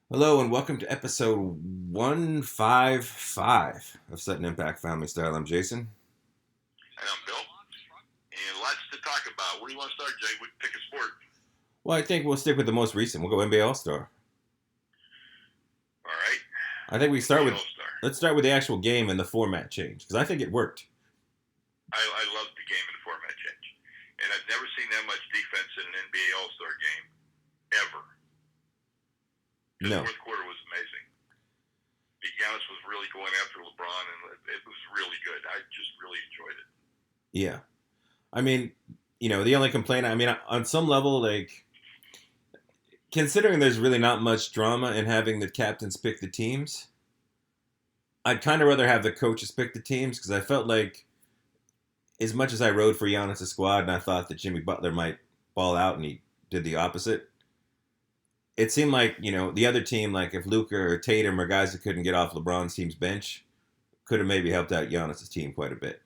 Hello and welcome to episode 155 of Sutton Impact Family Style. I'm Jason. And I'm Bill. And lots to talk about. Where do you want to start, Jay? We pick a sport. Well, I think we'll stick with the most recent. We'll go NBA All Star. All right. I think we start NBA with All-Star. let's start with the actual game and the format change because I think it worked. I love the game and format change. And I've never seen that much defense in an NBA All-Star game ever. The No. fourth quarter was amazing. Giannis was really going after LeBron, and it was really good. I just really enjoyed it. Yeah. I mean, the only complaint, on some level, like, considering there's really not much drama in having the captains pick the teams, I'd kind of rather have the coaches pick the teams because I felt like as much as I rode for Giannis' squad and I thought that Jimmy Butler might ball out and he did the opposite, it seemed like, the other team, like if Luka or Tatum or guys that couldn't get off LeBron's team's bench, could have maybe helped out Giannis' team quite a bit.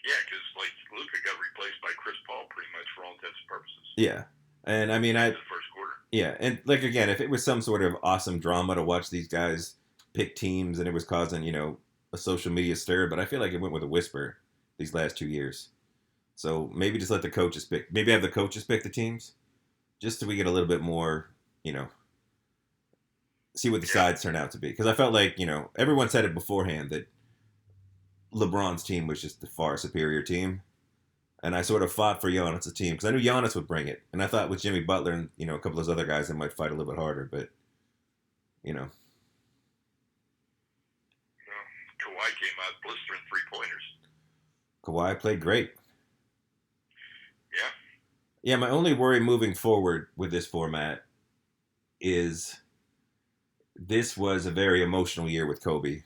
Yeah, because like Luka got replaced by Chris Paul pretty much for all intents and purposes. Yeah. And I mean, In the first quarter. yeah. And like, again, if it was some sort of awesome drama to watch these guys pick teams and it was causing, a social media stir, but I feel like it went with a whisper these last 2 years. So maybe just let the coaches pick, maybe have the coaches pick the teams just so we get a little bit more, see what the sides turn out to be. Because I felt like, everyone said it beforehand that LeBron's team was just the far superior team. And I sort of fought for Giannis' team because I knew Giannis would bring it. And I thought with Jimmy Butler and, a couple of those other guys, they might fight a little bit harder. But, you know. Kawhi came out blistering 3-pointers. Kawhi played great. Yeah. Yeah, my only worry moving forward with this format is this was a very emotional year with Kobe.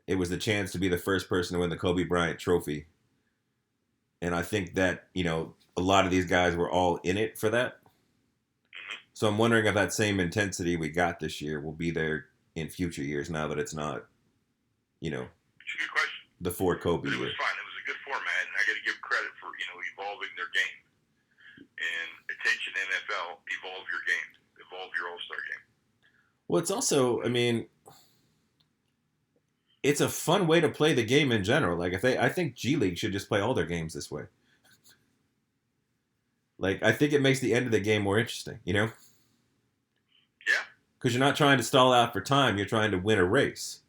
It was the chance to be the first person to win the Kobe Bryant trophy. And I think that, a lot of these guys were all in it for that. So I'm wondering if that same intensity we got this year will be there in future years now that it's not, It's a good question. the Ford Kobe But it year. was fun. It was a good format, and I got to give credit for evolving their game. And attention NFL, evolve your game, evolve your All-Star game. Well, it's also, it's a fun way to play the game in general. Like I think G League should just play all their games this way. Like I think it makes the end of the game more interesting, Yeah. Because you're not trying to stall out for time, you're trying to win a race.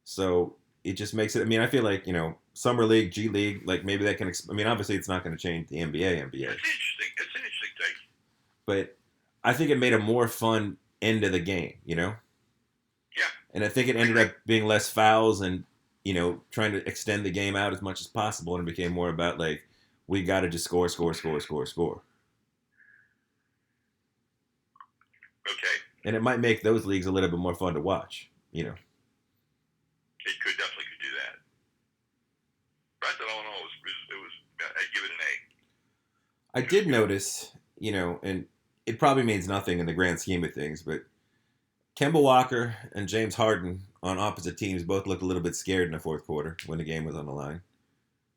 So it just makes it. I feel like Summer League, G League, like maybe that can. Obviously it's not going to change the NBA. It's interesting. It's an interesting take. But I think it made a more fun end of the game. Yeah. And I think it ended up being less fouls and trying to extend the game out as much as possible, and it became more about like we got to just score. Okay. And it might make those leagues a little bit more fun to watch. It definitely could do that. But all in all, it was I'd give it an A. I did notice, and it probably means nothing in the grand scheme of things, but Kemba Walker and James Harden on opposite teams both looked a little bit scared in the fourth quarter when the game was on the line,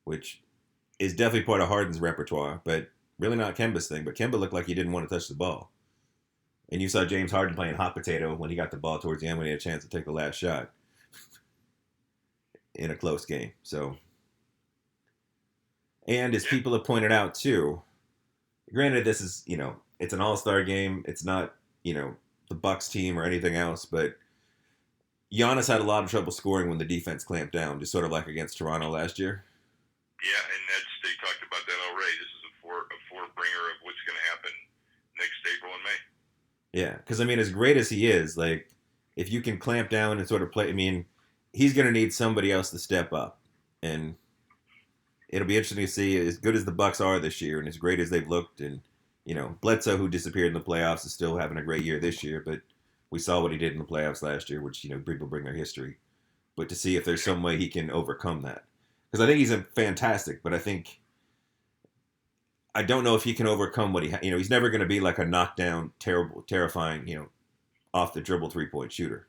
which is definitely part of Harden's repertoire, but really not Kemba's thing. But Kemba looked like he didn't want to touch the ball. And you saw James Harden playing hot potato when he got the ball towards the end when he had a chance to take the last shot in a close game. So, and as people have pointed out too, granted this is, it's an all-star game. It's not, the Bucks team or anything else, but Giannis had a lot of trouble scoring when the defense clamped down, just sort of like against Toronto last year. Yeah, and they talked about that already. This is a forebringer of what's going to happen next April and May. Yeah, because as great as he is, like if you can clamp down and sort of play, he's going to need somebody else to step up, and it'll be interesting to see as good as the Bucks are this year and as great as they've looked, and Bledsoe, who disappeared in the playoffs, is still having a great year this year, but we saw what he did in the playoffs last year, which people bring their history, but to see if there's some way he can overcome that, because I think he's a fantastic, but I don't know if he can overcome what he's never going to be like a knockdown, terrible, terrifying, off the dribble 3-point shooter.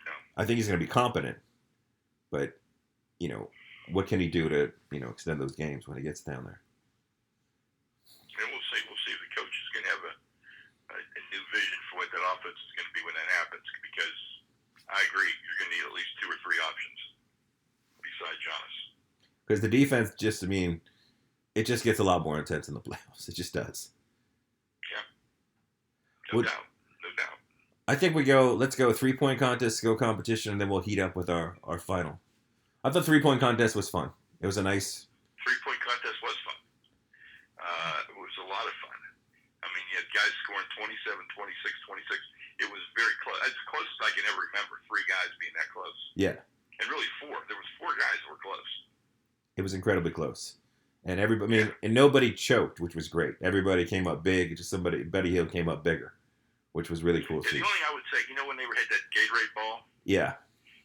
No. I think he's going to be competent, but what can he do to extend those games when he gets down there? And we'll see. We'll see if the coach is going to have a new vision for offense is going to be when that happens. Because I agree, you're going to need at least 2 or 3 options besides Giannis. Because the defense just, I mean, it just gets a lot more intense in the playoffs. It just does. Yeah, no doubt, no doubt. I think let's go 3-point contest, skill competition, and then we'll heat up with our final. I thought 3-point contest was fun. It was a nice. 3-point contest was fun. It was a lot of fun. I mean, you had guys scoring 27, 26, 26. It was very close. As close as I can ever remember, 3 guys being that close. Yeah. And really 4. There was 4 guys that were close. It was incredibly close. And everybody, I mean, and nobody choked, which was great. Everybody came up big. Just Buddy Hield came up bigger, which was really cool to see. The only thing I would say, when they had that Gatorade ball? Yeah.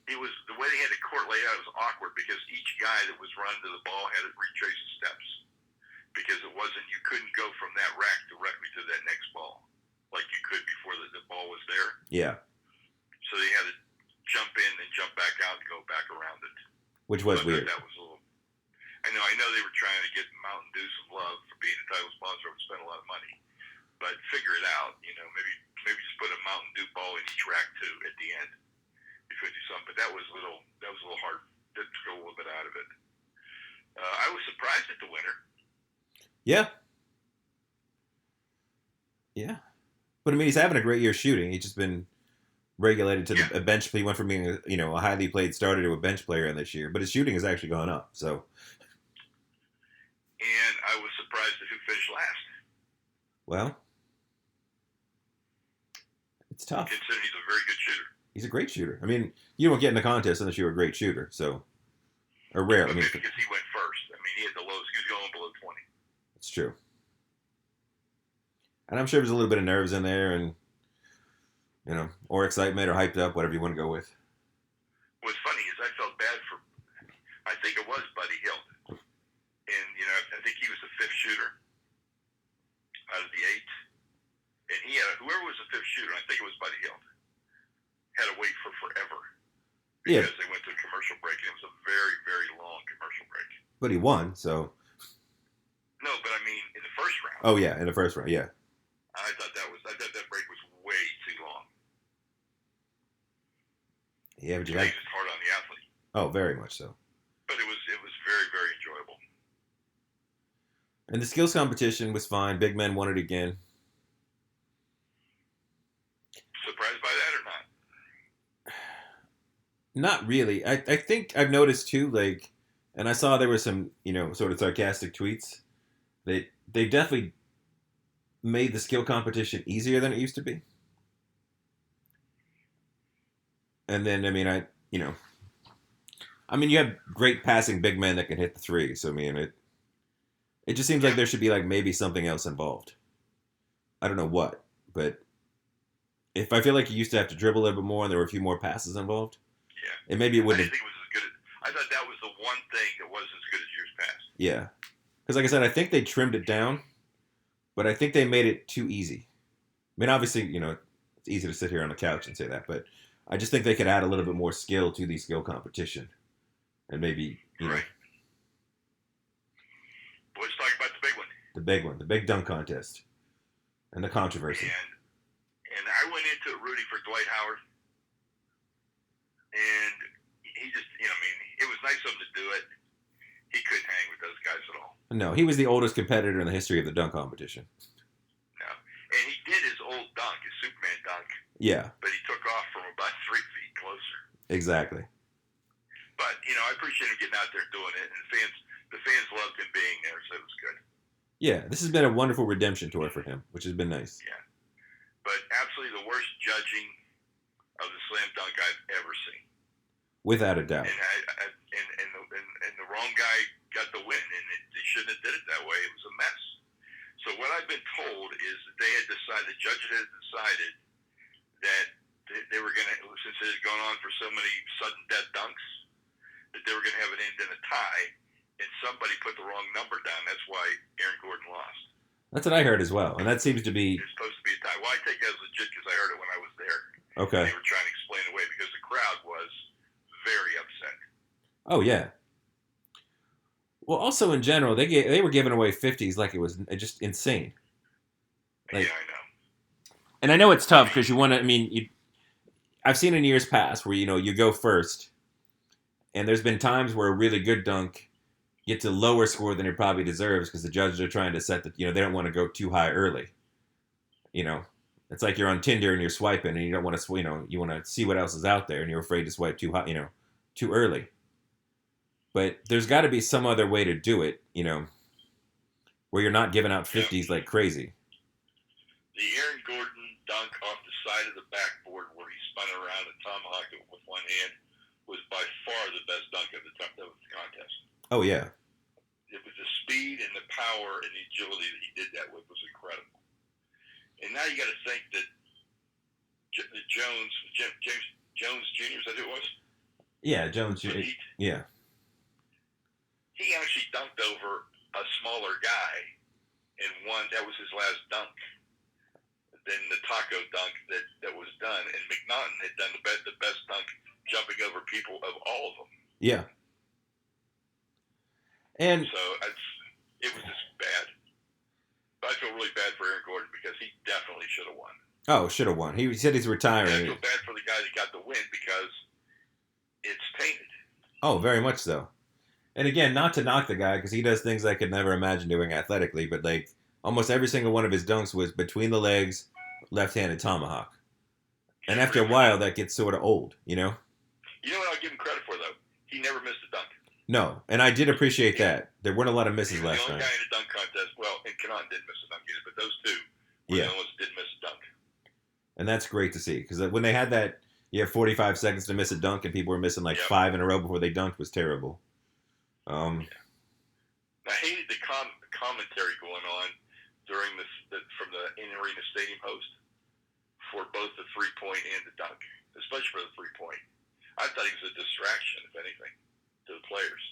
It was the way they had the court laid out was awkward because each guy that was running to the ball had to retrace his steps because you couldn't go from that rack directly to that next ball like you could before the ball was there. Yeah. So they had to jump in and jump back out and go back around it. Which was weird. That was a little. I know they were trying to get Mountain Dew some love for being a title sponsor and spend a lot of money, but figure it out. Maybe just put a Mountain Dew ball in each rack too at the end. If you do something, but that was a little hard. That took a little bit out of it. I was surprised at the winner. Yeah. Yeah. But I mean, he's having a great year shooting. He's just been regulated to a bench. He went from being a highly played starter to a bench player in this year, but his shooting has actually gone up. So. And I was surprised at who finished last. Well, it's tough. Considering he's a very good shooter. He's a great shooter. I mean, you don't get in the contest unless you're a great shooter. So, or rare. Because he went first. I mean, he had the lowest. He was going below 20. It's true. And I'm sure there's a little bit of nerves in there, and or excitement, or hyped up, whatever you want to go with. What's funny is I felt bad for. I think it was Buddy Hield. And, I think he was the 5th shooter out of the 8. And he had whoever was the 5th shooter, I think it was Buddy Hield, had to wait for forever because they went to a commercial break, and it was a very, very long commercial break. But he won, so. No, but I mean in the first round. Oh yeah, in the first round, yeah. I thought that break was way too long. Yeah, but you like it's hard on the athlete. Oh, very much so. But it was very, very enjoyable. And the skills competition was fine. Big men won it again. Surprised by that or not? Not really. I think I've noticed too, and I saw there were some, sort of sarcastic tweets. They definitely made the skill competition easier than it used to be. And then, you have great passing big men that can hit the 3. So, it just seems like there should be maybe something else involved. I don't know what, but if I feel like you used to have to dribble a little bit more and there were a few more passes involved, and maybe it wouldn't. I didn't think it was as good. I thought that was the one thing that wasn't as good as years past. Yeah, because like I said, I think they trimmed it down, but I think they made it too easy. I mean, obviously, it's easy to sit here on the couch and say that, but I just think they could add a little bit more skill to the skill competition, and maybe Right. Let's talk about the big one. The big one, the big dunk contest, and the controversy. And I went into it rooting for Dwight Howard, and he just, it was nice of him to do it. He couldn't hang with those guys at all. No, he was the oldest competitor in the history of the dunk competition. No, and he did his old dunk, his Superman dunk. Yeah. But he took off from about 3 feet closer. Exactly. But I appreciate him getting out there and doing it, and the fans loved him being there, so it was good. Yeah, this has been a wonderful redemption tour for him, which has been nice. Yeah, but absolutely the worst judging of the slam dunk I've ever seen. Without a doubt. And the wrong guy got the win, and they shouldn't have did it that way. It was a mess. So what I've been told is that the judges had decided that they were going to, since it had gone on for so many sudden death dunks, that they were going to have it end in a tie, and somebody put the wrong number down. That's why Aaron Gordon lost. That's what I heard as well, and that seems to be... It's supposed to be a tie. Well, I take that as legit because I heard it when I was there. Okay. They were trying to explain it away because the crowd was very upset. Oh, yeah. Well, also in general, they were giving away 50s like it was just insane. Yeah, I know. And I know it's I tough mean, because you want to. I mean, I've seen in years past where you go first, and there's been times where a really good dunk gets a lower score than it probably deserves because the judges are trying to set the. They don't want to go too high early. You know, it's like you're on Tinder and you're swiping and you don't want to. You want to see what else is out there and you're afraid to swipe too high. Too early. But there's got to be some other way to do it. Where you're not giving out yeah, 50s like crazy. the Aaron Gordon dunk off the side of the backboard where he spun around and tomahawked it with one hand was by far the best dunk of the contest. Oh yeah. It was the speed and the power and the agility that he did that with was incredible. And now you got to think that James Jones Jr. is that who it was? Yeah, Jones. Yeah. He actually dunked over a smaller guy and won. That was his last dunk. Then the taco dunk that was done, and McNaughton had done the best dunk jumping over people of all of them. Yeah. And so it was just bad. But I feel really bad for Aaron Gordon because he definitely should have won. Oh, should have won. He said he's retiring. And I feel bad for the guy that got the win because it's tainted. Oh, very much so. And again, not to knock the guy because he does things I could never imagine doing athletically, but like almost every single one of his dunks was between the legs, left-handed tomahawk. And after a while, that gets sort of old, You know what I'll give him credit for, though? He never missed a dunk. No, and I did appreciate that. There weren't a lot of misses last time. The only night. guy in a dunk contest, well, and Kanan didn't miss a dunk either, but those two were the only ones that didn't miss a dunk. And that's great to see because when they had that, you have 45 seconds to miss a dunk, and people were missing like 5 in a row before they dunked was terrible. I hated the commentary going on during from the in-arena stadium host for both the 3-point and the dunk, especially for the 3-point. I thought he was a distraction, if anything, to the players.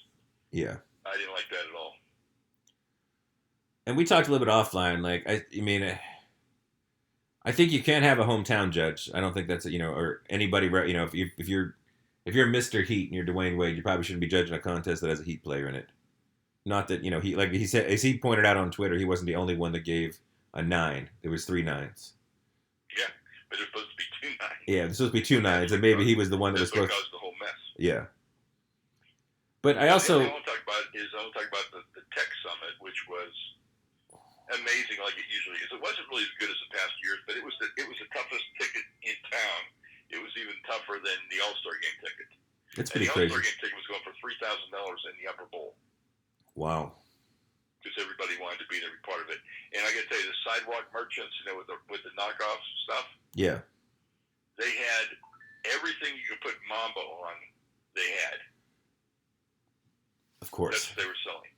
Yeah. I didn't like that at all. And we talked a little bit offline. Like, I think you can't have a hometown judge. I don't think that's or anybody. If you're Mr. Heat and you're Dwayne Wade, you probably shouldn't be judging a contest that has a Heat player in it. Not that he like he said, as he pointed out on Twitter, he wasn't the only one that gave a 9. There was 3 9s. Yeah, but there's supposed to be 2 9s. Yeah, there's supposed to be 2 9s, and maybe he was the one that was supposed. That's what caused the whole mess. Yeah. But I also. The thing I want to talk about the Tech Summit, which was amazing, like it usually is. It wasn't really as good as the past years, but it was the toughest ticket in town. It was even tougher than the All-Star Game ticket. It's pretty the crazy. All-Star Game ticket was going for $3,000 in the upper bowl. Wow. Because everybody wanted to be there, be part of it. And I got to tell you, the sidewalk merchants, with the knockoff stuff. Yeah. They had everything you could put Mamba on. They had. Of course. That's what they were selling.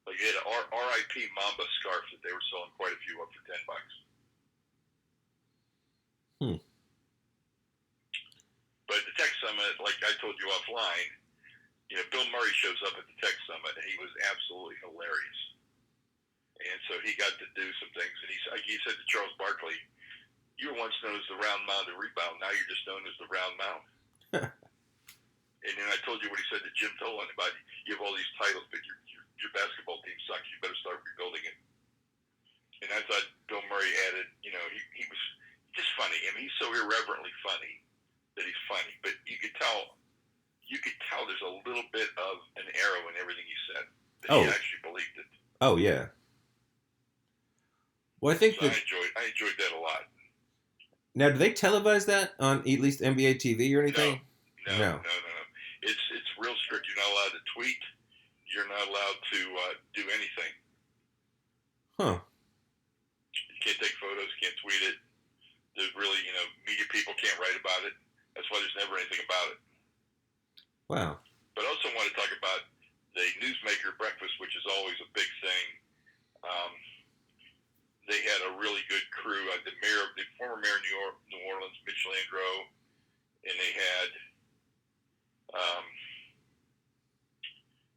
Like they had an RIP Mamba scarf that they were selling quite a few up for $10. But at the Tech Summit, like I told you offline, Bill Murray shows up at the Tech Summit, and he was absolutely hilarious. And so he got to do some things, and he said to Charles Barkley, "You were once known as the round mound and rebound. Now you're just known as the round mound." And then I told you what he said to Jim Tolan about you have all these titles, but your basketball team sucks. You better start rebuilding it. And I thought Bill Murray added, he was just funny. I mean, he's so irreverently funny that he's funny, but you could tell there's a little bit of an arrow in everything he said. That he actually believed it. Oh yeah. Well, I think so I enjoyed that a lot. Now, do they televise that on at least NBA TV or anything? No. It's real strict. You're not allowed to tweet. You're not allowed to do anything. Huh. You can't take photos. Can't tweet it. There's really, media people can't write about it. That's why there's never anything about it. Wow. But I also want to talk about the Newsmaker breakfast, which is always a big thing. They had a really good crew. The former mayor of New Orleans, Mitch Landrieu, and they had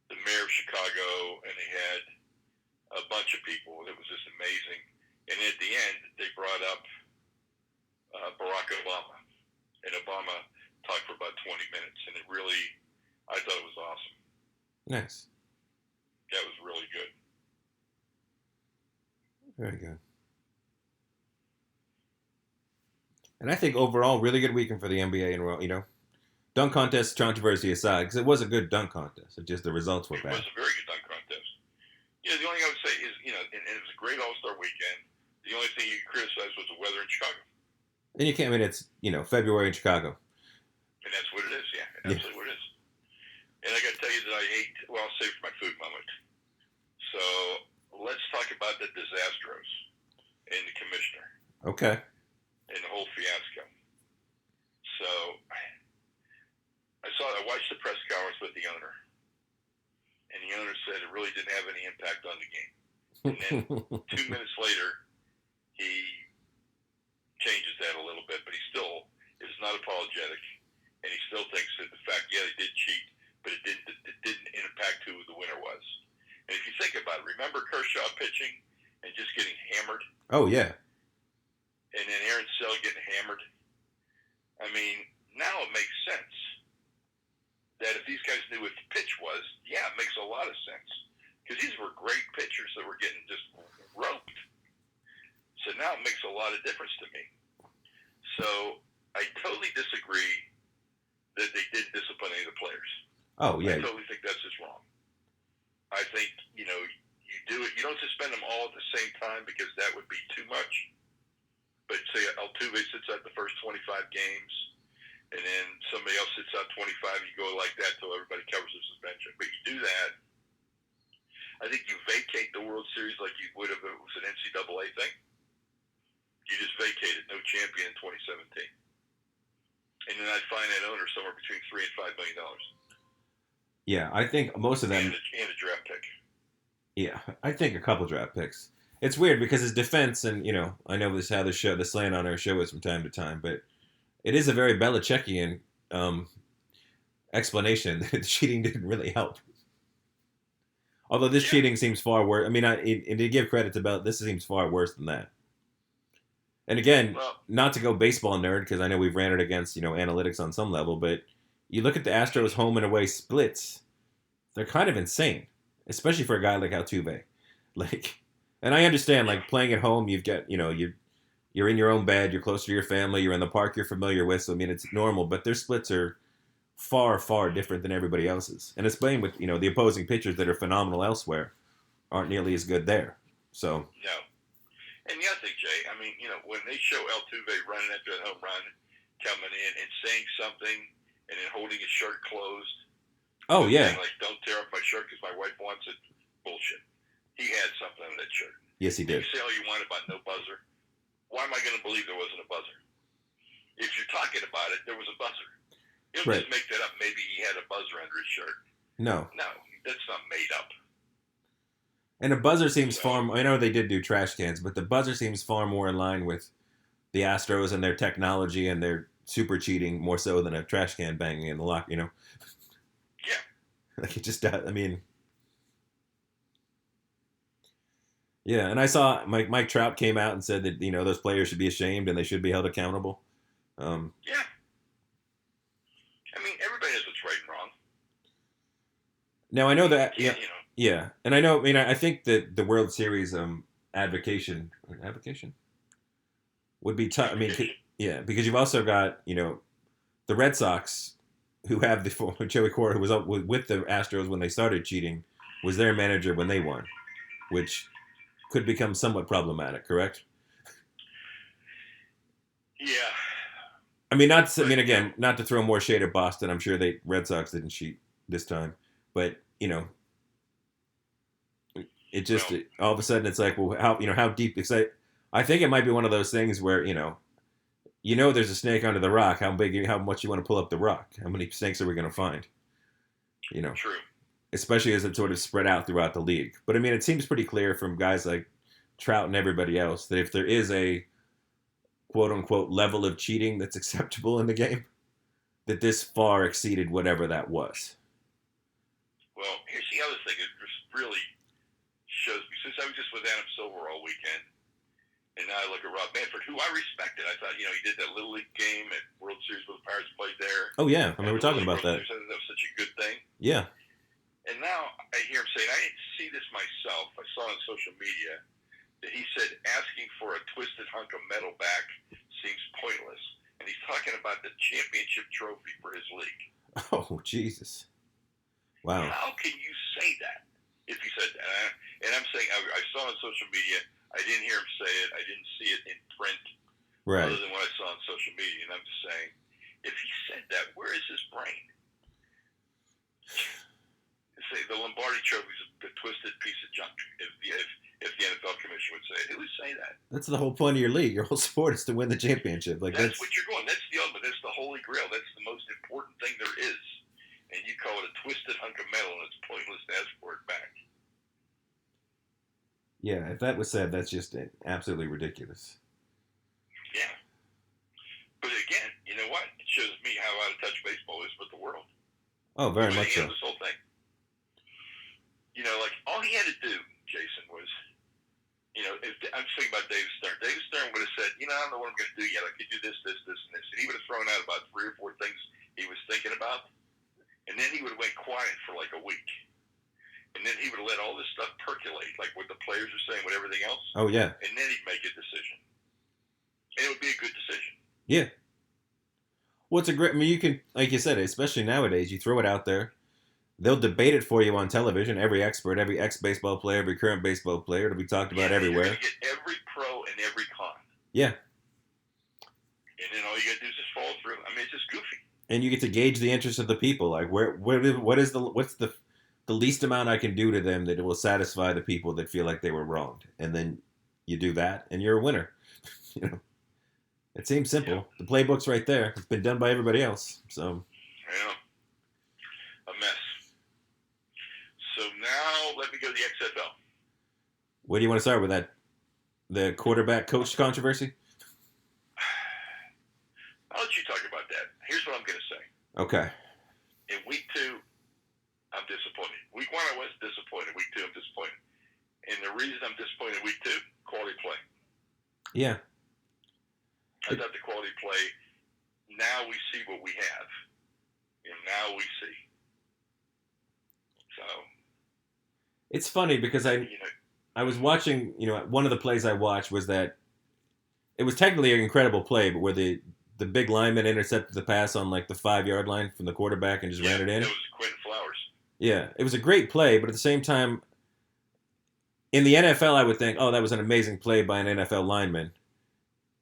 the mayor of Chicago, and they had a bunch of people. It was just amazing. And at the end, they brought up Barack Obama, and Obama talked for about 20 minutes, and I thought it was awesome. Nice. That was really good. Very good. And I think overall, really good weekend for the NBA and dunk contest controversy aside, because it was a good dunk contest. It just the results were It was bad. a very good dunk contest. Yeah, the only thing I would say is, and it was a great All Star weekend. The only thing you could criticize was the weather in Chicago, And you can't. I mean, it's February in Chicago. and that's what it is. Yeah, Yeah. absolutely what it is. And I got to tell you that I ate. Well, I'll save for my food moment. So let's talk about the disastros and the commissioner Okay. and the whole fiasco. So I watched the press conference with the owner, and the owner said it really didn't have any impact on the game. And then 2 minutes later, he changes that a little bit, but he still is not apologetic, and he still thinks that the fact, yeah, they did cheat, but it didn't impact who the winner was. And if you think about it, remember Kershaw pitching and just getting hammered, Oh yeah. and then Aaron Sell getting hammered? I mean, now it makes sense that if these guys knew what the pitch was, yeah, it makes a lot of sense. Because these were great pitchers that were getting just roped. So now it makes a lot of difference to me. So I totally disagree that they did discipline any of the players. Oh I yeah. totally think that's just wrong. I think, you do it. You don't suspend them all at the same time because that would be too much. But say Altuve sits out the first 25 games, and then somebody else sits out 25, you go like that till everybody covers the suspension. But you do that, I think you vacate the World Series like you would if it was an NCAA thing. You just vacate it, no champion in 2017. And then I'd fine that owner somewhere between $3 and $5 million. Yeah, I think most of them. And a draft pick. Yeah, I think a couple draft picks. It's weird because his defense, and I know this how the slant on our show is from time to time, but it is a very Belichickian explanation that the cheating didn't really help. Although this cheating seems far worse. I mean, and to give credit to this seems far worse than that. And again, Well, not to go baseball nerd because I know we've ranted against analytics on some level, but you look at the Astros home and away splits, they're kind of insane, especially for a guy like Altuve. Like, and I understand like playing at home, you've got you're in your own bed, you're close to your family, you're in the park you're familiar with, so I mean it's normal. But their splits are far far different than everybody else's, and it's playing with the opposing pitchers that are phenomenal elsewhere aren't nearly as good there. So no. And the other thing, Jay, I mean, when they show Altuve running after that home run, coming in and saying something, and then holding his shirt closed. Oh yeah. Saying, like, don't tear up my shirt because my wife wants it. Bullshit. He had something on that shirt. Yes, he did. You say all you want about no buzzer. Why am I going to believe there wasn't a buzzer? If you're talking about it, there was a buzzer. You don't just make that up. Maybe he had a buzzer under his shirt. No, that's not made up. And a buzzer seems I know they did do trash cans, but the buzzer seems far more in line with the Astros and their technology and their super cheating more so than a trash can banging in the lock, Yeah. Like it just does. I mean, yeah. And I saw Mike Trout came out and said that, those players should be ashamed and they should be held accountable. Yeah. I mean, everybody knows what's right and wrong. Now, I know that, yeah. And I know, I think that the World Series advocation would be tough. I mean, because you've also got, the Red Sox, who have the former Joey Cora, who was up with the Astros when they started cheating, was their manager when they won, which could become somewhat problematic, correct? Yeah. I mean, again, not to throw more shade at Boston. I'm sure Red Sox didn't cheat this time, but it just all of a sudden it's like, well, how deep? Because I think it might be one of those things where there's a snake under the rock. How much you want to pull up the rock? How many snakes are we going to find? True. Especially as it sort of spread out throughout the league. But I mean, it seems pretty clear from guys like Trout and everybody else that if there is a quote unquote level of cheating that's acceptable in the game, that this far exceeded whatever that was. Well, here's the other thing. It just really shows me, since I was just with Adam Silver all weekend, and now I look at Rob Manfred, who I respected. I thought, he did that Little League game at World Series where the Pirates played there. Oh, yeah. I mean, we're talking about that. That was such a good thing. Yeah. And now I hear him saying, I didn't see this myself. I saw on social media that he said asking for a twisted hunk of metal back seems pointless. And he's talking about the championship trophy for his league. Oh, Jesus. Wow. How can you say that? If he said that, and I'm saying I saw on social media, I didn't hear him say it, I didn't see it in print, Right. other than what I saw on social media, and I'm just saying, if he said that, where is his brain? Say the Lombardi Trophy is a twisted piece of junk. If the NFL Commission would say it, who would say that? That's the whole point of your league. Your whole sport is to win the championship. Like that's what you're going. That's the ultimate. That's the holy grail. That's the most important thing there is. And you call it a twisted hunk of metal, and it's pointless to ask for it back. Yeah, if that was said, that's just absolutely ridiculous. Yeah. But again, you know what? It shows me how out of touch baseball is with the world. Oh, very much so. This whole thing. You know, like, all he had to do, Jason, was, you know, I'm thinking about David Stern. David Stern would have said, you know, I don't know what I'm going to do yet. I could do this, this, this, and this. And he would have thrown out about 3 or 4 things he was thinking about. And then he would have went quiet for like a week. And then he would have let all this stuff percolate, like what the players are saying, with everything else. Oh, yeah. And then he'd make a decision. And it would be a good decision. Yeah. Well, it's a great, I mean, you can, like you said, especially nowadays, you throw it out there. They'll debate it for you on television. Every expert, every ex-baseball player, every current baseball player, it'll be talked about everywhere. You're going to get every pro and every con. Yeah. And then all you got to do is just follow through. I mean, it's just goofy. And you get to gauge the interest of the people. Like, what's the least amount I can do to them that it will satisfy the people that feel like they were wronged? And then you do that, and you're a winner. You know, it seems simple. Yeah. The playbook's right there. It's been done by everybody else. So. Yeah. A mess. So now let me go to the XFL. Where do you want to start with that? The quarterback coach controversy? I'll let you talk about that. Here's what I'm going to say. Okay. In week 2, I'm disappointed. Week 1, I was disappointed. Week 2, I'm disappointed. And the reason I'm disappointed in week 2, quality play. Yeah. I thought the quality play, now we see what we have. And now we see. So. It's funny because I was watching, one of the plays I watched was that it was technically an incredible play, but where the big lineman intercepted the pass on like the 5-yard line from the quarterback and just ran it in. It was Quentin Flowers. Yeah, it was a great play, but at the same time, in the NFL, I would think, oh, that was an amazing play by an NFL lineman.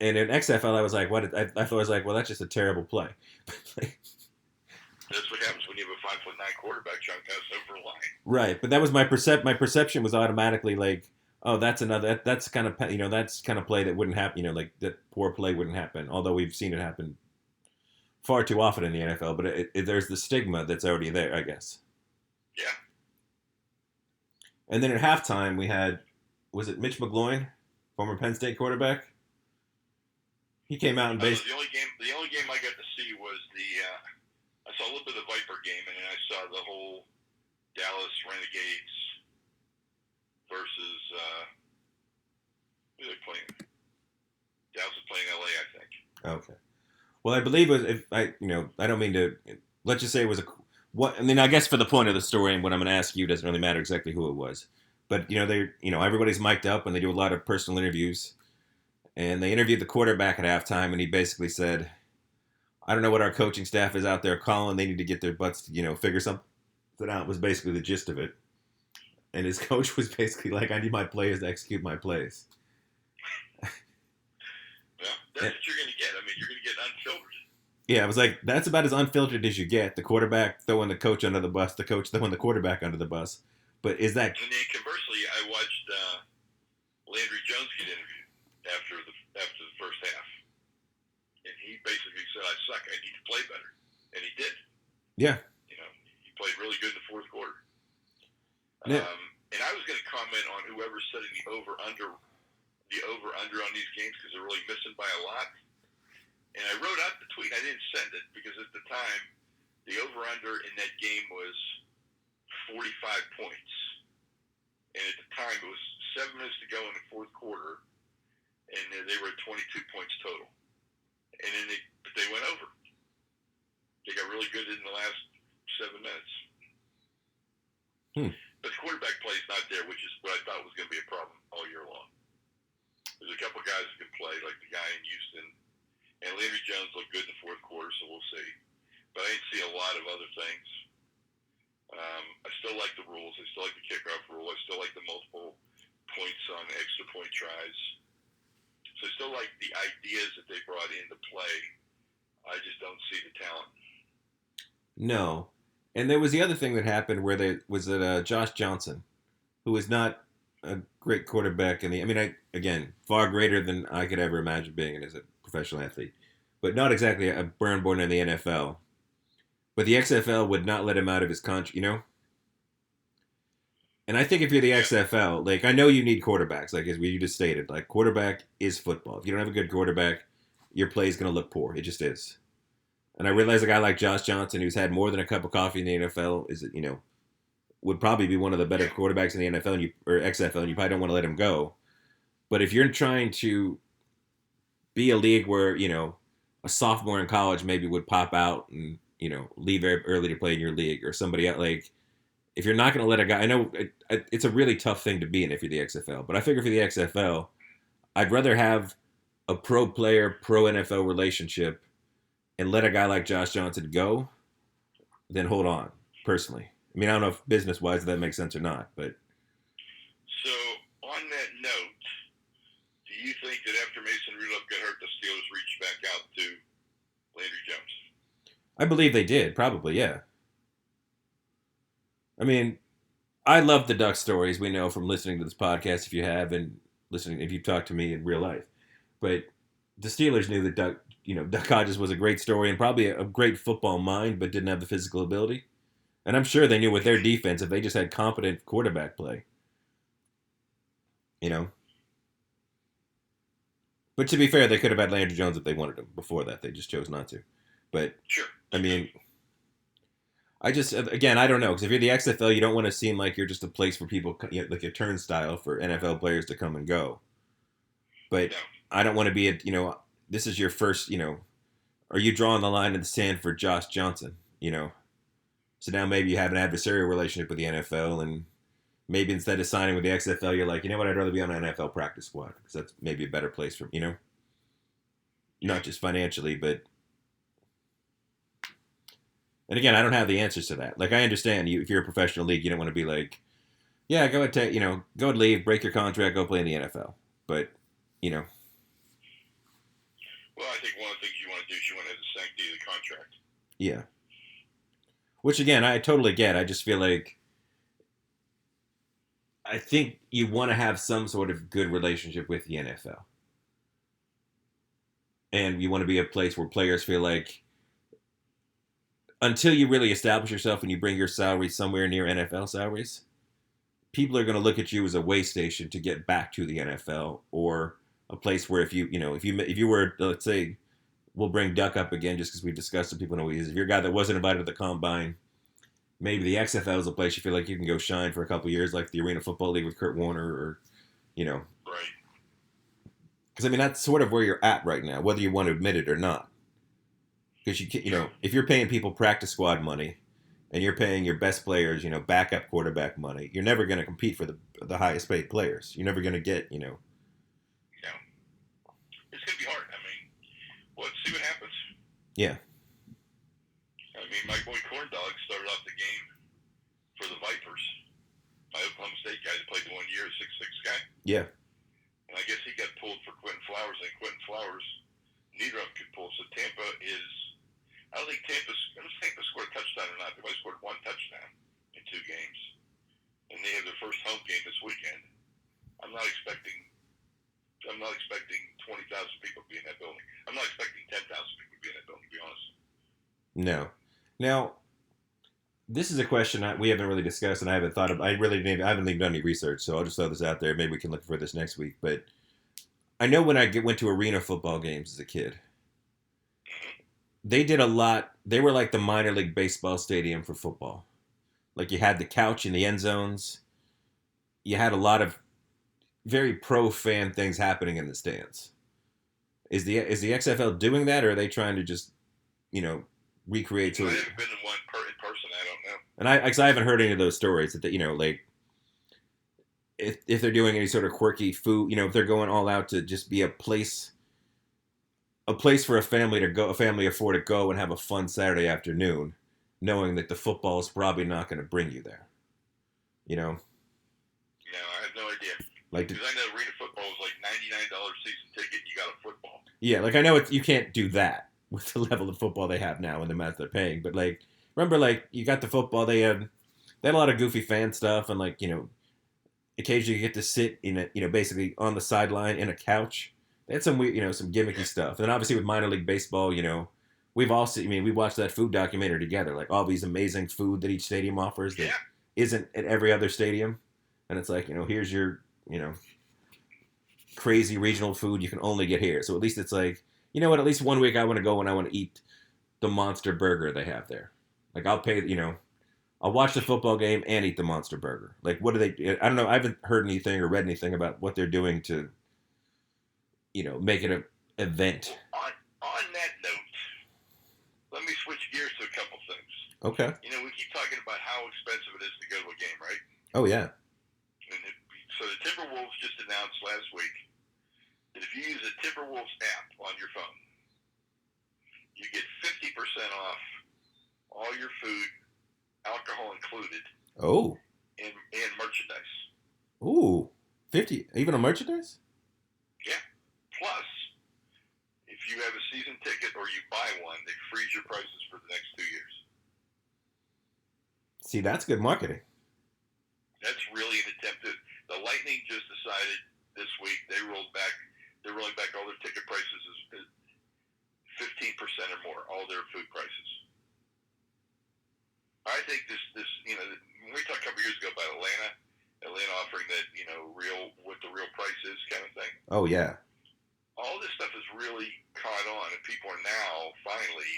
And in XFL, I was like, what? I thought I was like, well, that's just a terrible play. That's what happens when you have a 5'9" quarterback trying to pass over a line. Right, but that was my perception was automatically like, oh, that's kind of play that wouldn't happen. Like that poor play wouldn't happen. Although we've seen it happen far too often in the NFL, but there's the stigma that's already there, I guess. Yeah. And then at halftime, we had, was it Mitch McGloin, former Penn State quarterback? He came out and basically. The only game I got to see was I saw a little bit of the Viper game, and then I saw the whole Dallas Renegades versus who are they playing? Dallas is playing LA, I think. Okay. Well, I believe it was. I don't mean to. Let's just say it was I guess for the point of the story and what I'm going to ask you doesn't really matter exactly who it was, but everybody's mic'd up and they do a lot of personal interviews, and they interviewed the quarterback at halftime, and he basically said, I don't know what our coaching staff is out there calling. They need to get their butts to, figure something out, was basically the gist of it. And his coach was basically like, I need my players to execute my plays. Well, that's what you're going to get. I mean, you're going to get unfiltered. Yeah, I was like, that's about as unfiltered as you get. The quarterback throwing the coach under the bus, the coach throwing the quarterback under the bus. But is that... And then conversely, I watched Landry Jones get interviewed after the first half. And he basically said, I suck. I need to play better. And he did. Yeah. He played really good in the fourth quarter. Yeah. And I was going to comment on whoever's setting the over-under on these games because they're really missing by a lot. And I wrote out the tweet. I didn't send it because at the time, the over-under in that game was 45 points. And at the time, it was 7 minutes to go in the fourth quarter, and they were at 22 points total. And then they went over. They got really good in the last 7 minutes. But the quarterback play is not there, which is what I thought was going to be a problem all year long. There's a couple guys who can play, like the guy in Houston. Jones looked good in the fourth quarter, so we'll see. But I didn't see a lot of other things. I still like the rules. I still like the kickoff rule. I still like the multiple points on extra point tries. So I still like the ideas that they brought into play. I just don't see the talent. No. And there was the other thing that happened where there was that Josh Johnson, who is not a great quarterback again, far greater than I could ever imagine being as a professional athlete, but not exactly a burn born in the NFL. But the XFL would not let him out of his country, And I think if you're the Yeah. XFL, like I know you need quarterbacks, like as we just stated, like quarterback is football. If you don't have a good quarterback, your play is going to look poor. It just is. And I realize a guy like Josh Johnson, who's had more than a cup of coffee in the NFL, would probably be one of the better quarterbacks in the NFL or XFL, and you probably don't want to let him go. But if you're trying to be a league where a sophomore in college maybe would pop out and leave very early to play in your league, or somebody else, like if you're not going to let a guy, I know it's a really tough thing to be in if you're the XFL, but I figure for the XFL, I'd rather have a pro player, pro NFL relationship and let a guy like Josh Johnson go than hold on, personally. I mean, I don't know if business wise that makes sense or not, but. So, on that note, do you think that after Mason Rudolph got hurt, the Steelers reached back out to Landry Jones? I believe they did, probably, yeah. I mean, I love the Duck stories we know from listening to this podcast, if you have, and if you've talked to me in real life. But the Steelers knew that Duck Hodges was a great story and probably a great football mind, but didn't have the physical ability. And I'm sure they knew with their defense, if they just had competent quarterback play. But to be fair, they could have had Landry Jones if they wanted him before that. They just chose not to. But, sure. I mean, I don't know. Because if you're the XFL, you don't want to seem like you're just a place for people, like a turnstile for NFL players to come and go. But no. I don't want to be this is your first, are you drawing the line in the sand for Josh Johnson, So now maybe you have an adversarial relationship with the NFL, and maybe instead of signing with the XFL, you're like, you know what, I'd rather be on an NFL practice squad because that's maybe a better place for, not just financially, but. And again, I don't have the answers to that. Like, I understand if you're a professional league, you don't want to be like, yeah, go ahead, go and leave, break your contract, go play in the NFL. But, Well, I think one of the things you want to do is you want to have the sanctity of the contract. Yeah. Which, again, I totally get. I just feel like I think you want to have some sort of good relationship with the NFL. And you want to be a place where players feel like until you really establish yourself and you bring your salary somewhere near NFL salaries, people are going to look at you as a way station to get back to the NFL, or a place where if you were, let's say, we'll bring Duck up again just because we discussed it, people know who he is. If you're a guy that wasn't invited to the combine, maybe the XFL is a place you feel like you can go shine for a couple of years, like the Arena Football League with Kurt Warner, or Right. Because that's sort of where you're at right now, whether you want to admit it or not. Because if you're paying people practice squad money, and you're paying your best players, backup quarterback money, you're never going to compete for the highest paid players. You're never going to get, Yeah. It's going to be hard. Let's see what happens. Yeah. My boy Corndog started off the game for the Vipers. My Oklahoma State guy that played the 1 year, 6'6" guy. Yeah. And I guess he got pulled for Quentin Flowers, and Quentin Flowers, neither of them could pull. So Tampa is, I don't think Tampa scored a touchdown or not. They might have scored one touchdown in 2 games. And they have their first home game this weekend. I'm not expecting 20,000 people to be in that building. I'm not expecting 10,000 people to be in that building, to be honest. No. Now, this is a question we haven't really discussed, and I haven't thought of. I haven't even done any research, so I'll just throw this out there. Maybe we can look for this next week. But I know when I went to arena football games as a kid, they did a lot. They were like the minor league baseball stadium for football. Like you had the couch in the end zones. You had a lot of very pro fan things happening in the stands. Is the XFL doing that, or are they trying to just, recreate? I haven't been in one in person. I don't know. And I haven't heard any of those stories that like if they're doing any sort of quirky food, if they're going all out to just be a place a place for a family of four to go and have a fun Saturday afternoon, knowing that the football is probably not going to bring you there. You know, No, I have no idea. like Because I know arena football is like $99 season ticket. And you got a football. yeah, like I know you can't do that with the level of football they have now and the amount they're paying, but like remember, like you got the football, they had a lot of goofy fan stuff, and like occasionally you get to sit in a basically on the sideline in a couch. They had some weird, some gimmicky Yeah, stuff, and then obviously with minor league baseball, we've all seen. I mean, we watched that food documentary together, like all these amazing food that each stadium offers that yeah, isn't at every other stadium, and it's like here's your you know crazy regional food you can only get here. So at least it's like, what? At least one week I want to go and I want to eat the monster burger they have there. Like I'll pay, I'll watch the football game and eat the monster burger. Like what do they? I don't know. I haven't heard anything or read anything about what they're doing to, make it an event. On that note, let me switch gears to a couple things. Okay. We keep talking about how expensive it is to go to a game, right? Oh yeah. So the Timberwolves just announced last week that if you use the Timberwolves app on your phone, you get 50% off all your food, alcohol included, Oh. and merchandise. Ooh. 50 even on merchandise? Yeah. Plus, if you have a season ticket or you buy one, they freeze your prices for the next 2 years. See, that's good marketing. That's really an attempt to. The Lightning just decided this week they're rolling back all their ticket prices is 15% or more, all their food prices. I think this when we talked a couple years ago about Atlanta offering that what the real price is kind of thing. Oh yeah. All this stuff is really caught on, and people are now finally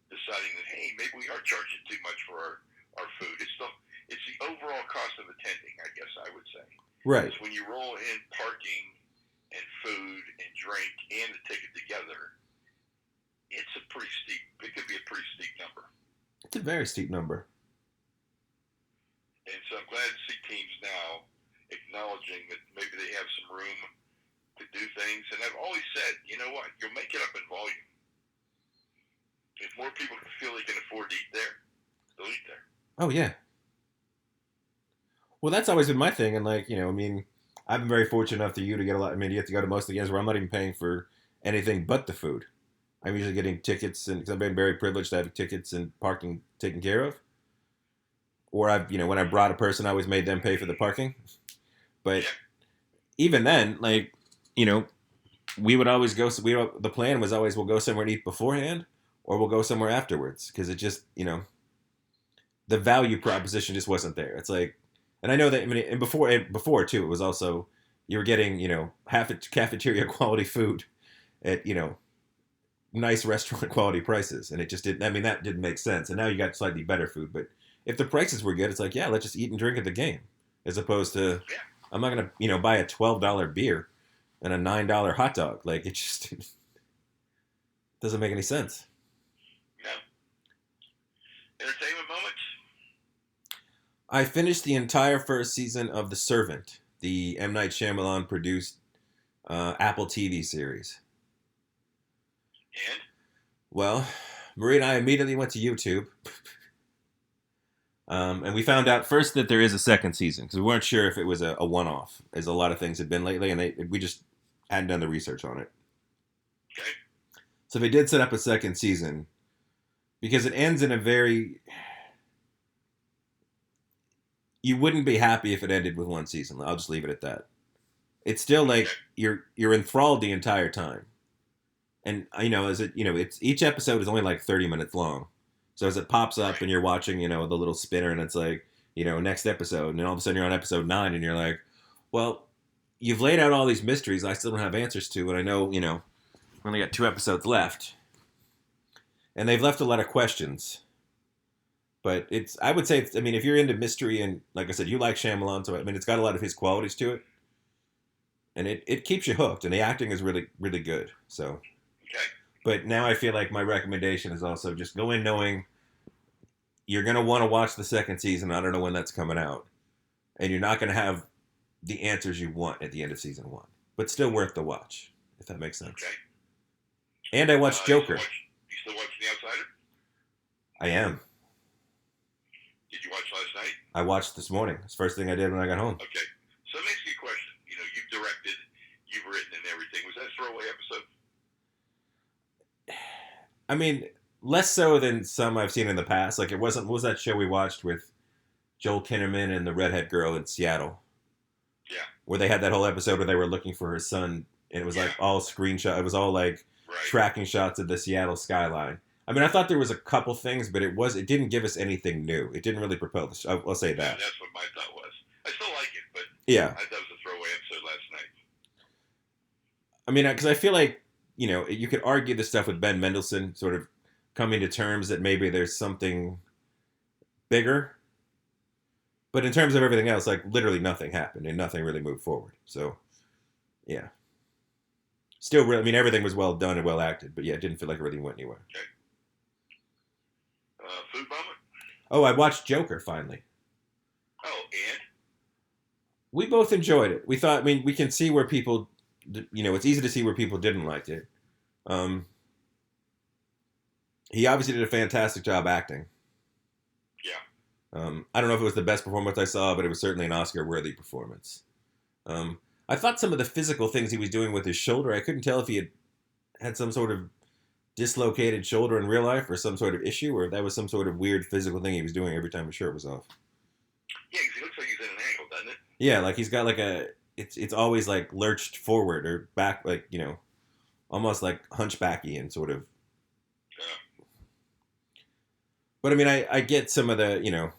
deciding that hey, maybe we are charging too much for our food. It's the overall cost of attending, I guess I would say. Right. It's when you roll in parking and food and drink and the ticket together, it's a pretty steep. It could be a pretty steep number. It's a very steep number. And so I'm glad to see teams now acknowledging that maybe they have some room to do things. And I've always said, you know what, you'll make it up in volume. If more people feel they can afford to eat there, they'll eat there. Oh yeah. Well, that's always been my thing, and like I mean, I've been very fortunate enough to you to get a lot. I mean, you have to go to most of the games where I'm not even paying for anything but the food. I'm usually getting tickets, and because I've been very privileged to have tickets and parking taken care of. Or I've, when I brought a person, I always made them pay for the parking. But Yeah. even then, like, we would always go. The plan was always we'll go somewhere and eat beforehand, or we'll go somewhere afterwards, because it just, the value proposition just wasn't there. It's like. And I know that, I mean, and before too, it was also, you were getting, half cafeteria quality food at, nice restaurant quality prices. And it just didn't, I mean, that didn't make sense. And now you got slightly better food. But if the prices were good, it's like, yeah, let's just eat and drink at the game. As opposed to, Yeah. I'm not going to, buy a $12 beer and a $9 hot dog. Like, it just doesn't make any sense. No. Entertainment moments? I finished the entire first season of The Servant, the M. Night Shyamalan produced Apple TV series. And? Well, Marie and I immediately went to YouTube. And we found out first that there is a second season, because we weren't sure if it was a one-off, as a lot of things had been lately, and we just hadn't done the research on it. Okay. So they did set up a second season, because it ends in a very... You wouldn't be happy if it ended with one season. I'll just leave it at that. It's still like you're enthralled the entire time, and it's each episode is only like 30 minutes long. So as it pops up and you're watching, the little spinner, and it's like, next episode, and then all of a sudden you're on episode 9, and you're like, well, you've laid out all these mysteries I still don't have answers to, and I know, we only got 2 episodes left, and they've left a lot of questions. But I would say, I mean, if you're into mystery, and like I said, you like Shyamalan, so I mean, it's got a lot of his qualities to it. And it keeps you hooked, and the acting is really, really good. So, Okay. But now I feel like my recommendation is also just go in knowing you're going to want to watch the second season. I don't know when that's coming out. And you're not going to have the answers you want at the end of season 1. But still worth the watch, if that makes sense. Okay. And I watched Joker. You still watching The Outsider? I am. Did you watch last night? I watched this morning. It's the first thing I did when I got home. Okay. So let me ask you a question. You know, you've directed, you've written, and everything. Was that a throwaway episode? I mean, less so than some I've seen in the past. Like, it wasn't. What was that show we watched with Joel Kinnaman and the redhead girl in Seattle? Yeah. Where they had that whole episode where they were looking for her son, and it was like all screenshot. It was all like tracking shots of the Seattle skyline. I mean, I thought there was a couple things, but it didn't give us anything new. It didn't really propel the show. I'll say that. Yeah, that's what my thought was. I still like it, but yeah, I thought it was a throwaway episode last night. I mean, because I feel like, you know, you could argue the stuff with Ben Mendelsohn sort of coming to terms that maybe there's something bigger. But in terms of everything else, like, literally nothing happened and nothing really moved forward. So, yeah. Still, really, I mean, everything was well done and well acted, but yeah, it didn't feel like it really went anywhere. Okay. Food moment? Oh, I watched Joker finally. Oh, and? We both enjoyed it. We thought, I mean, we can see where people, you know, it's easy to see where people didn't like it. He obviously did a fantastic job acting. Yeah. I don't know if it was the best performance I saw, but it was certainly an Oscar-worthy performance. I thought some of the physical things he was doing with his shoulder, I couldn't tell if he had some sort of dislocated shoulder in real life or some sort of issue, or if that was some sort of weird physical thing he was doing every time his shirt was off. Yeah, because he looks like he's in an angle, doesn't it? Yeah, like he's got like it's always like lurched forward or back, like, you know, almost like hunchbacky and sort of. Yeah. But I mean, I get some of the, you know,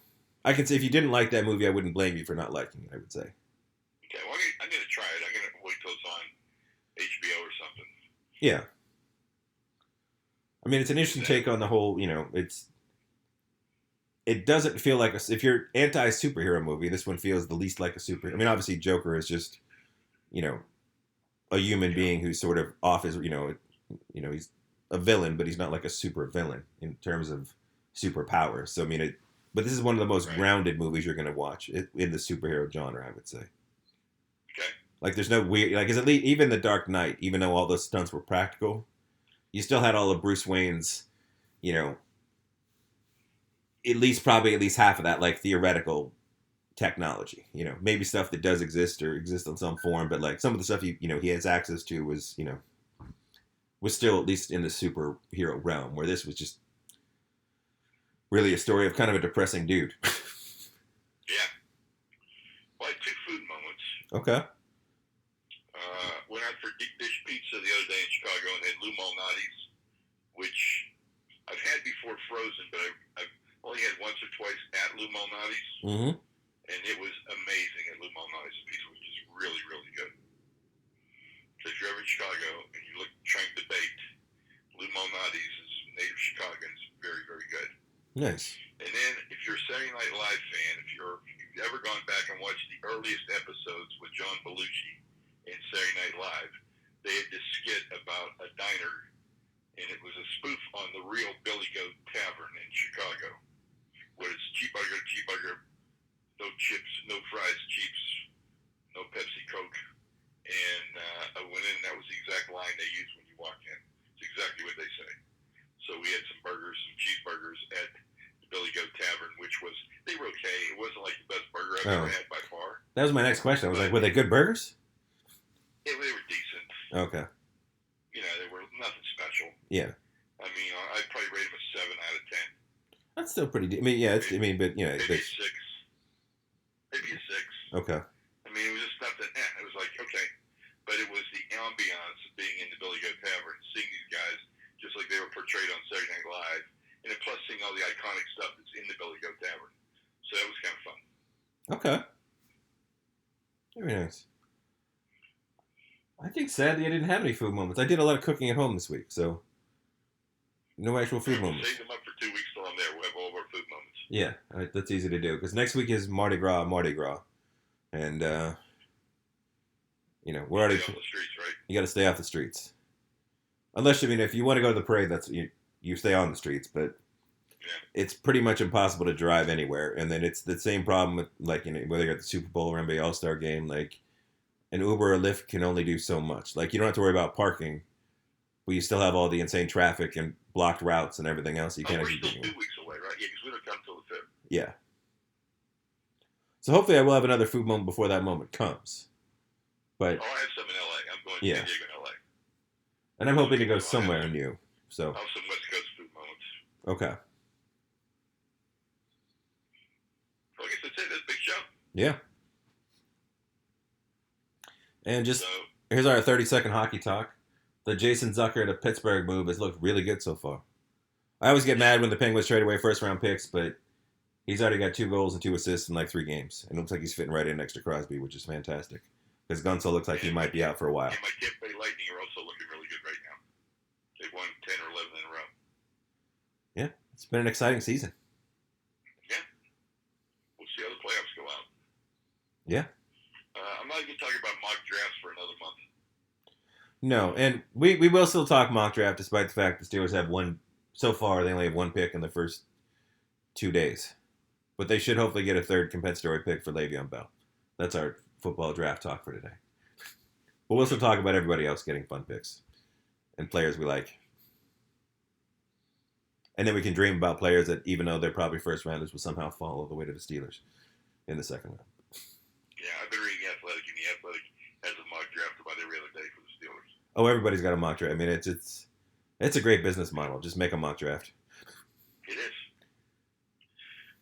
I can say if you didn't like that movie, I wouldn't blame you for not liking it, I would say. Okay, well, I'm going to try it. I'm going to wait till it's on HBO or something. Yeah. I mean, it's an interesting take on the whole, you know, it doesn't feel like, if you're anti-superhero movie, this one feels the least like a superhero. I mean, obviously Joker is just, you know, a human being who's sort of off his, you know, he's a villain, but he's not like a super villain in terms of superpowers. So, I mean, but this is one of the most grounded movies you're going to watch in the superhero genre, I would say. Okay. Like, there's no weird, like, at least, even The Dark Knight, even though all those stunts were practical, you still had all of Bruce Wayne's, you know, at least half of that, like, theoretical technology, you know, maybe stuff that does exist or exists in some form, but like some of the stuff he has access to was, you know, was still at least in the superhero realm, where this was just really a story of kind of a depressing dude. Yeah. Well, I had 2 food moments. Okay. Went out for deep dish pizza the other day in Chicago and had Lou Malnati's, which I've had before frozen, but I've only had once or twice at Lou Malnati's. Mm-hmm. And it was amazing at Lou Malnati's. The pizza was just really, really good. So if you're ever in Chicago and you look trying to debate, Lou Malnati's is native Chicagoans, very, very good. Nice. And then if you're a Saturday Night Live fan, if you've ever gone back and watched the earliest episodes with John Belushi in Saturday Night Live, they had this skit about a diner, and it was a spoof on the real Billy Goat Tavern in Chicago, where it's cheeseburger, no chips, no fries, cheeps, no Pepsi, Coke. And I went in, and that was the exact line they used when you walk in. It's exactly what they say. So we had some cheeseburgers at the Billy Goat Tavern, they were okay. It wasn't like the best burger I've ever had by far. That was my next question. I was like, were they good burgers? They were decent. Okay. You know, they were nothing special. Yeah. I mean, I'd probably rate them a 7 out of 10. That's still pretty. I mean, yeah. But you know, maybe a 6. Maybe a 6. Okay. I mean, it was just nothing. It was like, okay. But it was the ambiance of being in the Billy Goat Tavern, seeing these guys just like they were portrayed on Saturday Night Live, and then plus seeing all the iconic stuff that's in the Billy Goat Tavern. So that was kind of fun. Okay. Very nice. I think sadly I didn't have any food moments. I did a lot of cooking at home this week, so no actual food moments. Save them up for 2 weeks till I'm there. We'll have all of our food moments. Yeah, that's easy to do because next week is Mardi Gras, and you know we're already on the streets, right? You got to stay off the streets, unless if you want to go to the parade, that's you stay on the streets, but. Yeah. It's pretty much impossible to drive anywhere, and then it's the same problem with whether you're at the Super Bowl or NBA All-Star Game, like an Uber or Lyft can only do so much. Like you don't have to worry about parking, but you still have all the insane traffic and blocked routes and everything else. You can't we're actually still get 2 anywhere. weeks away, right? Yeah, because we don't come till the 5th. Yeah. So hopefully I will have another food moment before that moment comes. But Oh, I have some in L.A. I'm going to yeah, San Diego and L.A. and I'm hoping to go So somewhere new. So I'll have some West Coast food moments. okay, So I guess that's it. That's a big show. yeah. And So just here's our 30-second hockey talk. The Jason Zucker to Pittsburgh move has looked really good so far. I always get mad when the Penguins trade away first round picks, but he's already got 2 goals and 2 assists in like 3 games. And it looks like he's fitting right in next to Crosby, which is fantastic. Because Gunsel looks like he might be out for a while. and my Tampa Bay Lightning are also looking really good right now. They've won 10 or 11 in a row. Yeah, it's been an exciting season. Yeah. We'll see how the playoffs go out. Yeah. I'm not even talking about mock drafts for another month. No, and we will still talk mock draft despite the fact the Steelers have one, so far they only have 1 pick in the first 2 days. But they should hopefully get a 3rd compensatory pick for Le'Veon Bell. That's our football draft talk for today. But we'll still talk about everybody else getting fun picks and players we like. And then we can dream about players that, even though they're probably first rounders, will somehow fall all the way to the Steelers in the second round. Yeah, I've been reading Athletic, and the Athletic has a mock draft about every other day for the Steelers. Oh, everybody's got a mock draft. I mean, it's a great business model. Just make a mock draft. It is.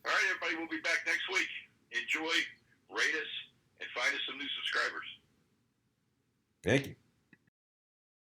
All right, everybody, we'll be back next week. Enjoy, rate us, and find us some new subscribers. Thank you.